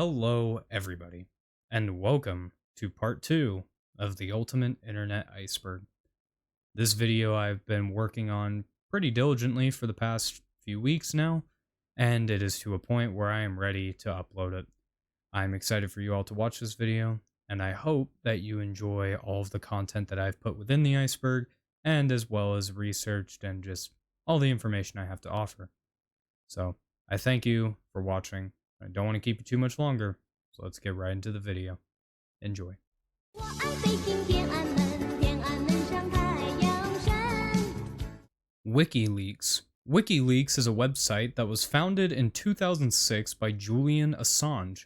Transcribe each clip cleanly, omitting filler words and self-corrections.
Hello, everybody, and welcome to part 2 of the Ultimate Internet Iceberg. This video I've been working on pretty diligently for the past few weeks now, and it is to a point where I am ready to upload it. I'm excited for you all to watch this video, and I hope that you enjoy all of the content that I've put within the iceberg, and as well as researched and just all the information I have to offer. So, I thank you for watching. I don't want to keep you too much longer, so let's get right into the video. Enjoy. Wikileaks. Wikileaks is a website that was founded in 2006 by Julian Assange.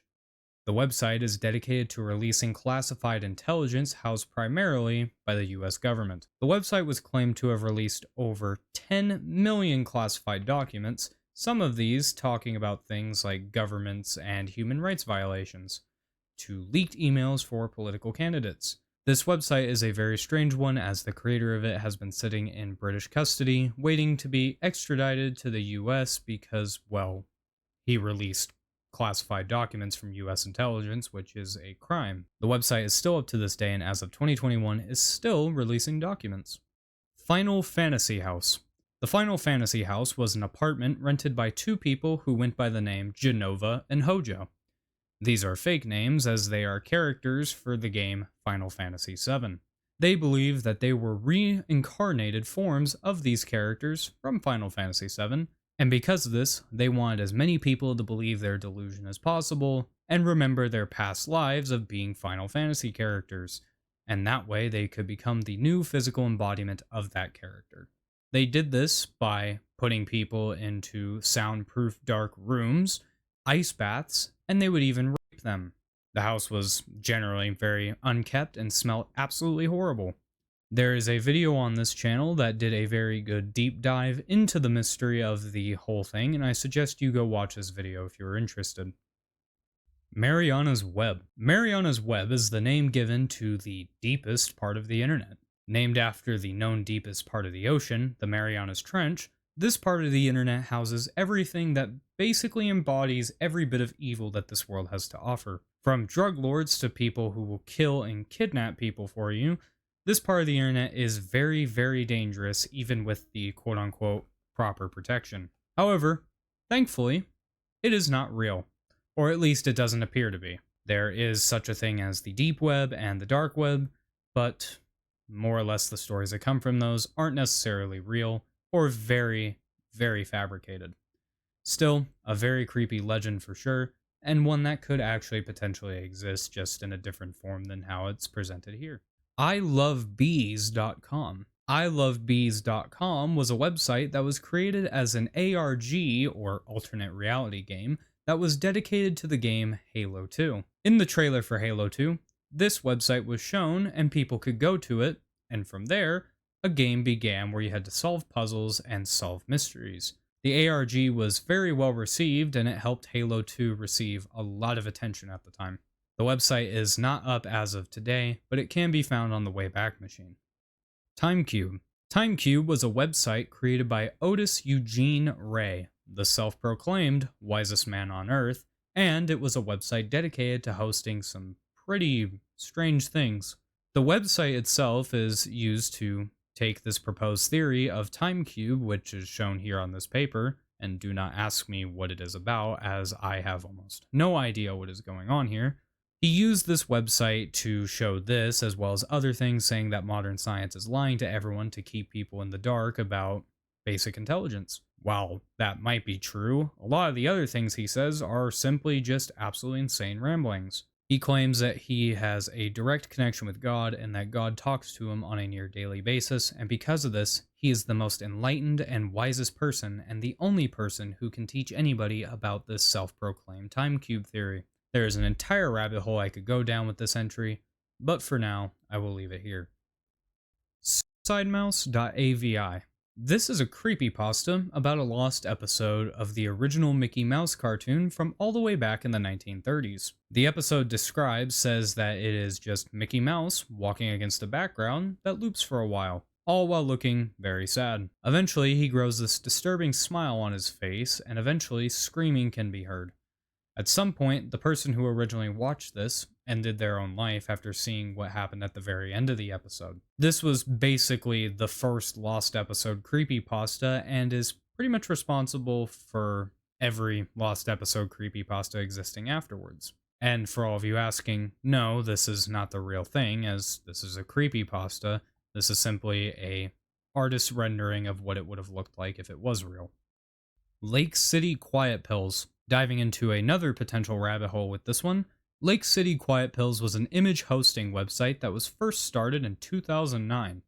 The website is dedicated to releasing classified intelligence housed primarily by the US government. The website was claimed to have released over 10 million classified documents, some of these talking about things like governments and human rights violations, to leaked emails for political candidates. This website is a very strange one, as the creator of it has been sitting in British custody, waiting to be extradited to the US because, well, he released classified documents from US intelligence, which is a crime. The website is still up to this day, and as of 2021 is still releasing documents. Final Fantasy House. The Final Fantasy House was an apartment rented by two people who went by the name Genova and Hojo. These are fake names, as they are characters for the game Final Fantasy VII. They believe that they were reincarnated forms of these characters from Final Fantasy VII, and because of this, they wanted as many people to believe their delusion as possible and remember their past lives of being Final Fantasy characters, and that way they could become the new physical embodiment of that character. They did this by putting people into soundproof dark rooms, ice baths, and they would even rape them. The house was generally very unkept and smelled absolutely horrible. There is a video on this channel that did a very good deep dive into the mystery of the whole thing, and I suggest you go watch this video if you're interested. Mariana's Web. Mariana's Web is the name given to the deepest part of the internet. Named after the known deepest part of the ocean, the Marianas Trench, this part of the internet houses everything that basically embodies every bit of evil that this world has to offer. From drug lords to people who will kill and kidnap people for you, this part of the internet is very, very dangerous, even with the quote-unquote proper protection. However, thankfully, it is not real, or at least it doesn't appear to be. There is such a thing as the deep web and the dark web, but more or less the stories that come from those aren't necessarily real, or very, very fabricated. Still, a very creepy legend for sure, and one that could actually potentially exist just in a different form than how it's presented here. ilovebees.com. ilovebees.com was a website that was created as an ARG, or alternate reality game, that was dedicated to the game Halo 2. In the trailer for Halo 2, this website was shown and people could go to it, and from there, a game began where you had to solve puzzles and solve mysteries. The ARG was very well received, and it helped Halo 2 receive a lot of attention at the time. The website is not up as of today, but it can be found on the Wayback Machine. TimeCube. TimeCube was a website created by Otis Eugene Ray, the self-proclaimed wisest man on Earth, and it was a website dedicated to hosting some pretty strange things. The website itself is used to take this proposed theory of TimeCube, which is shown here on this paper, and do not ask me what it is about, as I have almost no idea what is going on here. He used this website to show this, as well as other things, saying that modern science is lying to everyone to keep people in the dark about basic intelligence. While that might be true, a lot of the other things he says are simply just absolutely insane ramblings. He claims that he has a direct connection with God and that God talks to him on a near daily basis, and because of this, he is the most enlightened and wisest person and the only person who can teach anybody about this self-proclaimed TimeCube theory. There is an entire rabbit hole I could go down with this entry, but for now, I will leave it here. Suicidemouse.avi. This is a creepypasta about a lost episode of the original Mickey Mouse cartoon from all the way back in the 1930s. The episode described says that it is just Mickey Mouse walking against a background that loops for a while, all while looking very sad. Eventually, he grows this disturbing smile on his face, and eventually screaming can be heard. At some point, the person who originally watched this ended their own life after seeing what happened at the very end of the episode. This was basically the first Lost episode creepypasta and is pretty much responsible for every Lost episode creepypasta existing afterwards. And for all of you asking, no, this is not the real thing, as this is a creepypasta. This is simply a artist's rendering of what it would have looked like if it was real. Lake City Quiet Pills. Diving into another potential rabbit hole with this one, Lake City Quiet Pills was an image hosting website that was first started in 2009.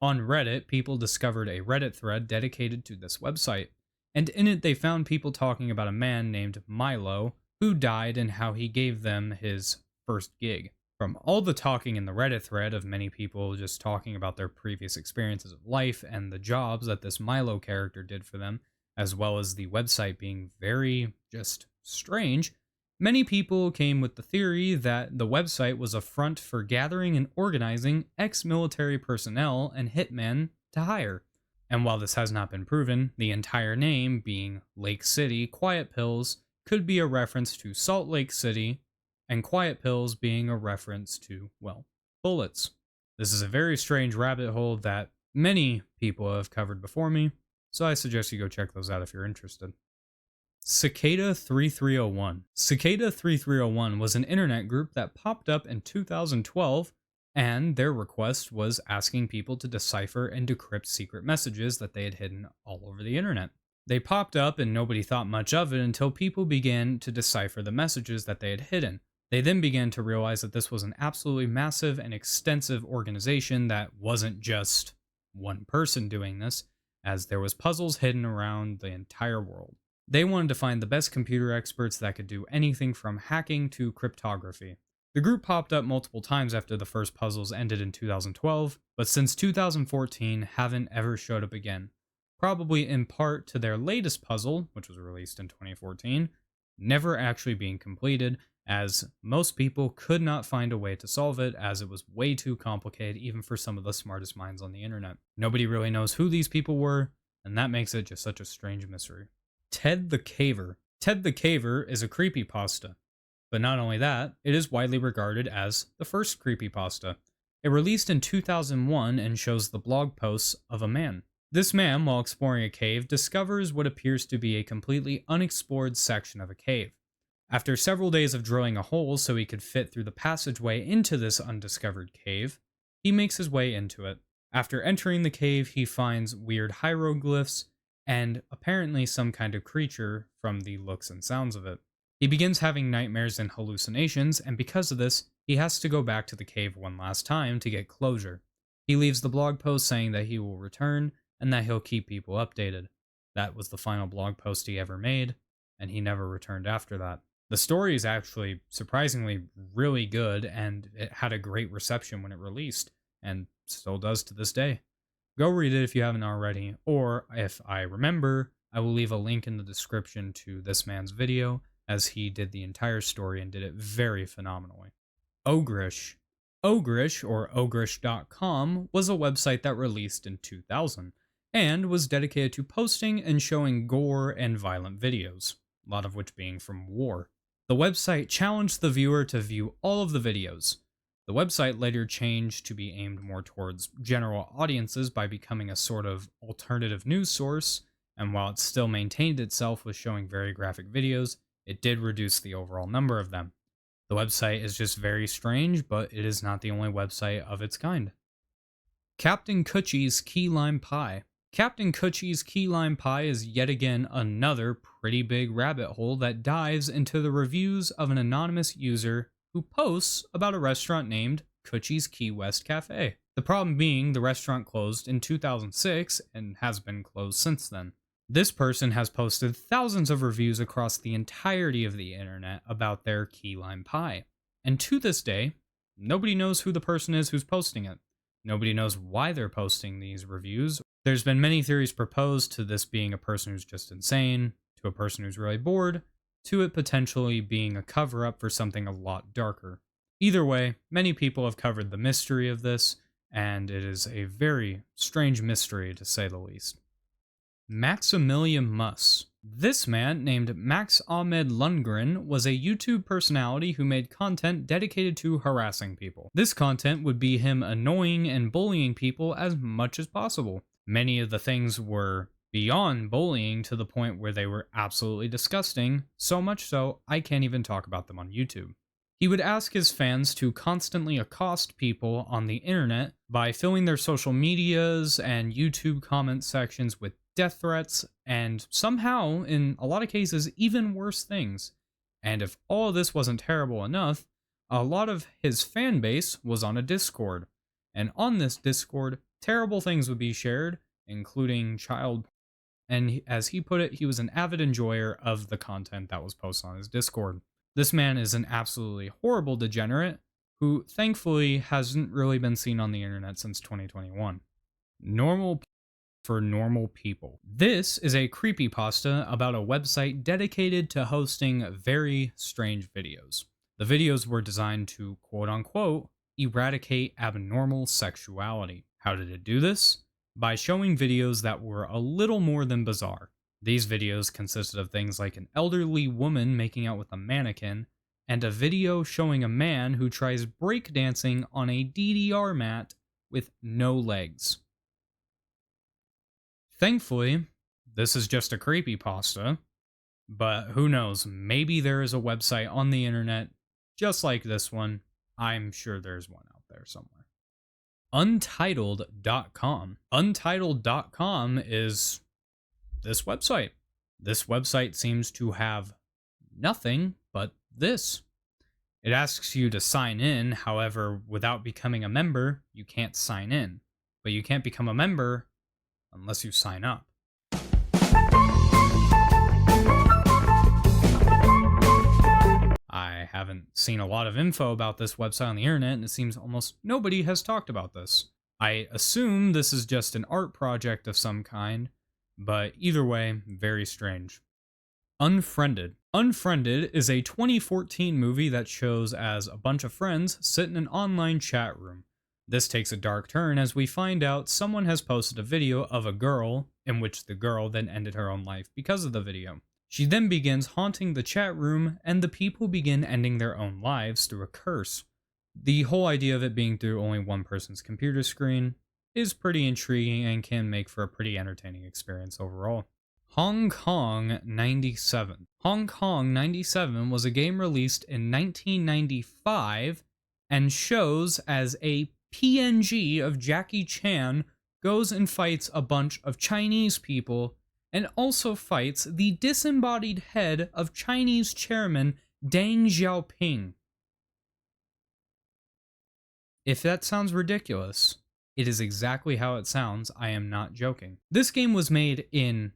On Reddit, people discovered a Reddit thread dedicated to this website, and in it they found people talking about a man named Milo who died and how he gave them his first gig. From all the talking in the Reddit thread of many people just talking about their previous experiences of life and the jobs that this Milo character did for them, as well as the website being very just strange, many people came with the theory that the website was a front for gathering and organizing ex-military personnel and hitmen to hire. And while this has not been proven, the entire name, being Lake City Quiet Pills, could be a reference to Salt Lake City, and Quiet Pills being a reference to, well, bullets. This is a very strange rabbit hole that many people have covered before me, so I suggest you go check those out if you're interested. Cicada 3301. Cicada 3301 was an internet group that popped up in 2012, and their request was asking people to decipher and decrypt secret messages that they had hidden all over the internet. They popped up and nobody thought much of it until people began to decipher the messages that they had hidden. They then began to realize that this was an absolutely massive and extensive organization that wasn't just one person doing this, as there was puzzles hidden around the entire world. They wanted to find the best computer experts that could do anything from hacking to cryptography. The group popped up multiple times after the first puzzles ended in 2012, but since 2014 haven't ever showed up again. Probably in part to their latest puzzle, which was released in 2014, never actually being completed, as most people could not find a way to solve it, as it was way too complicated even for some of the smartest minds on the internet. Nobody really knows who these people were, and that makes it just such a strange mystery. Ted the Caver. Ted the Caver is a creepypasta. But not only that, it is widely regarded as the first creepypasta. It released in 2001 and shows the blog posts of a man. This man, while exploring a cave, discovers what appears to be a completely unexplored section of a cave. After several days of drilling a hole so he could fit through the passageway into this undiscovered cave, he makes his way into it. After entering the cave, he finds weird hieroglyphs and apparently some kind of creature from the looks and sounds of it. He begins having nightmares and hallucinations, and because of this, he has to go back to the cave one last time to get closure. He leaves the blog post saying that he will return and that he'll keep people updated. That was the final blog post he ever made, and he never returned after that. The story is actually surprisingly really good, and it had a great reception when it released, and still does to this day. Go read it if you haven't already, or if I remember, I will leave a link in the description to this man's video, as he did the entire story and did it very phenomenally. Ogrish. Ogrish, or ogrish.com, was a website that released in 2000, and was dedicated to posting and showing gore and violent videos, a lot of which being from war. The website challenged the viewer to view all of the videos. The website later changed to be aimed more towards general audiences by becoming a sort of alternative news source, and while it still maintained itself with showing very graphic videos, it did reduce the overall number of them. The website is just very strange, but it is not the only website of its kind. Captain Kuchi's Key Lime Pie. Captain Kuchi's Key Lime Pie is yet again another pretty big rabbit hole that dives into the reviews of an anonymous user who posts about a restaurant named Kuchi's Key West Cafe. The problem being the restaurant closed in 2006 and has been closed since then. This person has posted thousands of reviews across the entirety of the internet about their key lime pie. And to this day, nobody knows who the person is who's posting it. Nobody knows why they're posting these reviews. There's been many theories proposed, to this being a person who's just insane, to a person who's really bored, to it potentially being a cover-up for something a lot darker. Either way, many people have covered the mystery of this, and it is a very strange mystery to say the least. Maximilian Muss. This man, named Max Ahmed Lundgren, was a YouTube personality who made content dedicated to harassing people. This content would be him annoying and bullying people as much as possible. Many of the things were beyond bullying to the point where they were absolutely disgusting, so much so I can't even talk about them on YouTube. He would ask his fans to constantly accost people on the internet by filling their social medias and YouTube comment sections with death threats, and somehow, in a lot of cases, even worse things. And if all of this wasn't terrible enough, a lot of his fan base was on a Discord. And on this Discord, terrible things would be shared, including child. And as he put it, he was an avid enjoyer of the content that was posted on his Discord. This man is an absolutely horrible degenerate who thankfully hasn't really been seen on the internet since 2021. Normal for normal people. This is a creepypasta about a website dedicated to hosting very strange videos. The videos were designed to, quote unquote, eradicate abnormal sexuality. How did it do this? By showing videos that were a little more than bizarre. These videos consisted of things like an elderly woman making out with a mannequin, and a video showing a man who tries breakdancing on a DDR mat with no legs. Thankfully, this is just a creepypasta, but who knows, maybe there is a website on the internet just like this one. I'm sure there's one out there somewhere. Untitled.com. Untitled.com is this website. This website seems to have nothing but this. It asks you to sign in, however, without becoming a member, you can't sign in. But you can't become a member unless you sign up. I haven't seen a lot of info about this website on the internet, and it seems almost nobody has talked about this. I assume this is just an art project of some kind, but either way, very strange. Unfriended. Unfriended is a 2014 movie that shows as a bunch of friends sit in an online chat room. This takes a dark turn as we find out someone has posted a video of a girl, in which the girl then ended her own life because of the video. She then begins haunting the chat room, and the people begin ending their own lives through a curse. The whole idea of it being through only one person's computer screen is pretty intriguing and can make for a pretty entertaining experience overall. Hong Kong 97. Hong Kong 97 was a game released in 1995 and shows as a PNG of Jackie Chan goes and fights a bunch of Chinese people and also fights the disembodied head of Chinese chairman Deng Xiaoping. If that sounds ridiculous, it is exactly how it sounds. I am not joking. This game was made in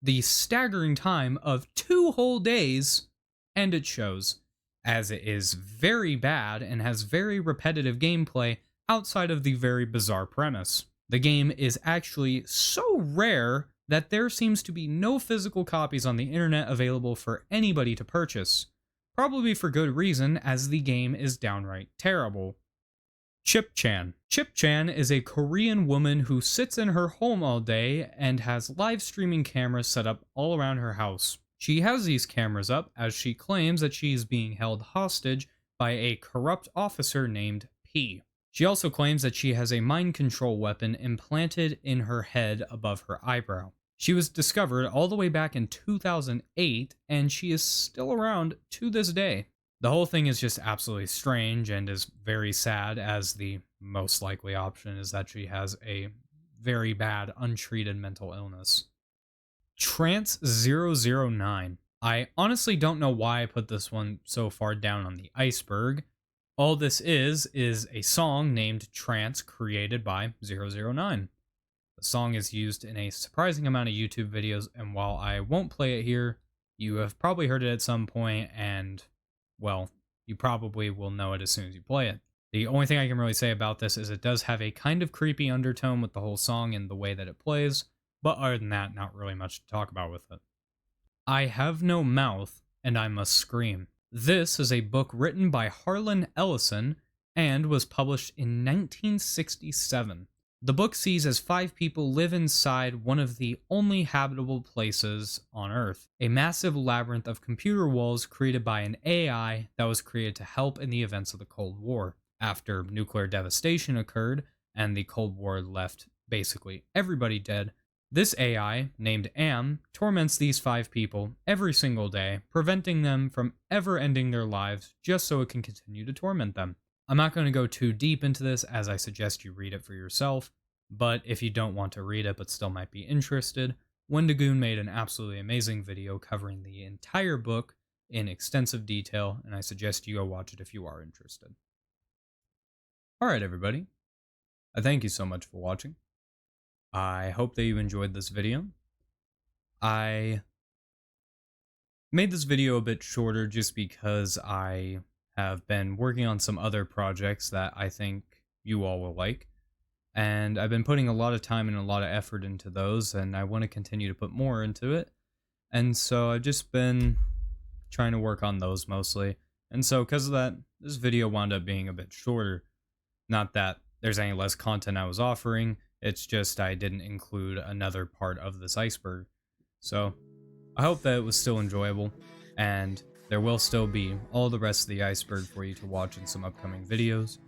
the staggering time of 2 whole days, and it shows, as it is very bad and has very repetitive gameplay outside of the very bizarre premise. The game is actually so rare that there seems to be no physical copies on the internet available for anybody to purchase. Probably for good reason, as the game is downright terrible. Chip Chan. Chip Chan is a Korean woman who sits in her home all day and has live streaming cameras set up all around her house. She has these cameras up as she claims that she is being held hostage by a corrupt officer named P. She also claims that she has a mind control weapon implanted in her head above her eyebrow. She was discovered all the way back in 2008, and she is still around to this day. The whole thing is just absolutely strange and is very sad, as the most likely option is that she has a very bad, untreated mental illness. Trance 009. I honestly don't know why I put this one so far down on the iceberg. All this is a song named Trance created by 009. The song is used in a surprising amount of YouTube videos, and while I won't play it here, you have probably heard it at some point, and, well, you probably will know it as soon as you play it. The only thing I can really say about this is it does have a kind of creepy undertone with the whole song and the way that it plays, but other than that, not really much to talk about with it. I Have No Mouth, and I Must Scream. This is a book written by Harlan Ellison and was published in 1967. The book sees as 5 people live inside one of the only habitable places on Earth, a massive labyrinth of computer walls created by an AI that was created to help in the events of the Cold War. After nuclear devastation occurred and the Cold War left basically everybody dead, this AI, named Am, torments these 5 people every single day, preventing them from ever ending their lives just so it can continue to torment them. I'm not going to go too deep into this, as I suggest you read it for yourself, but if you don't want to read it but still might be interested, Wendigoon made an absolutely amazing video covering the entire book in extensive detail, and I suggest you go watch it if you are interested. Alright everybody, I thank you so much for watching. I hope that you enjoyed this video. I made this video a bit shorter just because I have been working on some other projects that I think you all will like, and I've been putting a lot of time and a lot of effort into those, and I want to continue to put more into it, and so I've just been trying to work on those mostly, and so because of that, this video wound up being a bit shorter. Not that there's any less content I was offering, it's just I didn't include another part of this iceberg. So I hope that it was still enjoyable, and there will still be all the rest of the iceberg for you to watch in some upcoming videos,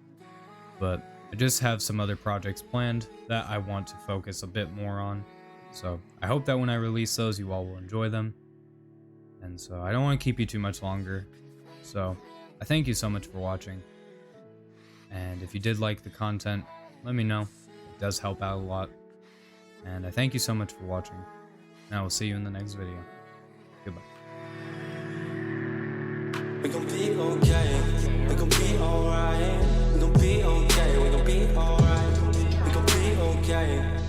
but I just have some other projects planned that I want to focus a bit more on, so I hope that when I release those you all will enjoy them, and so I don't want to keep you too much longer, so I thank you so much for watching, and if you did like the content, let me know, it does help out a lot, and I thank you so much for watching, and I will see you in the next video. Goodbye. We gon' be okay, we gon' be alright, we gon' be okay, we gon' be alright, we gon' be okay.